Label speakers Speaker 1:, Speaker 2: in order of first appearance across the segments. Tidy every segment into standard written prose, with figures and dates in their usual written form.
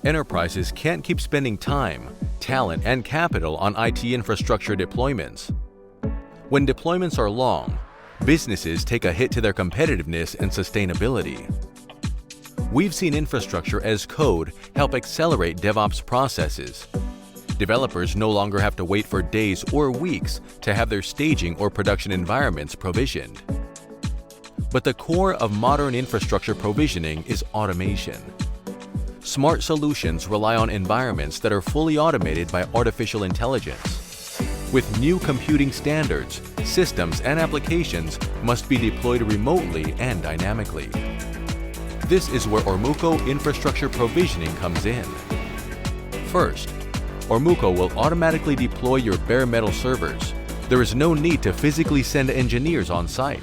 Speaker 1: Enterprises can't keep spending time, talent, and capital on IT infrastructure deployments. When deployments are long, businesses take a hit to their competitiveness and sustainability. We've seen infrastructure as code help accelerate DevOps processes. Developers no longer have to wait for days or weeks to have their staging or production environments provisioned. But the core of modern infrastructure provisioning is automation. Smart solutions rely on environments that are fully automated by artificial intelligence. With new computing standards, systems and applications must be deployed remotely and dynamically. This is where Ormuco infrastructure provisioning comes in. First, Ormuco will automatically deploy your bare metal servers. There is no need to physically send engineers on site.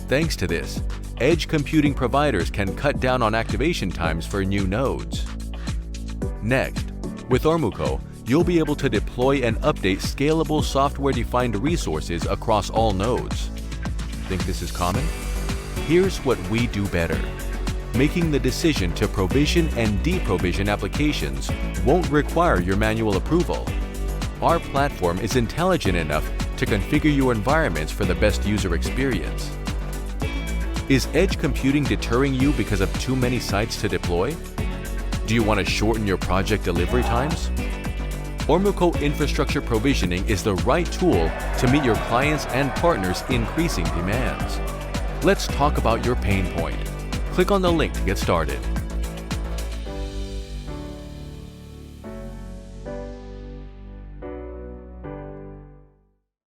Speaker 1: Thanks to this, edge computing providers can cut down on activation times for new nodes. Next, with Ormuco, you'll be able to deploy and update scalable software-defined resources across all nodes. Think this is common? Here's what we do better. Making the decision to provision and deprovision applications won't require your manual approval. Our platform is intelligent enough to configure your environments for the best user experience. Is edge computing deterring you because of too many sites to deploy? Do you want to shorten your project delivery times? Ormuco infrastructure provisioning is the right tool to meet your clients' and partners' increasing demands. Let's talk about your pain point. Click on the link to get started.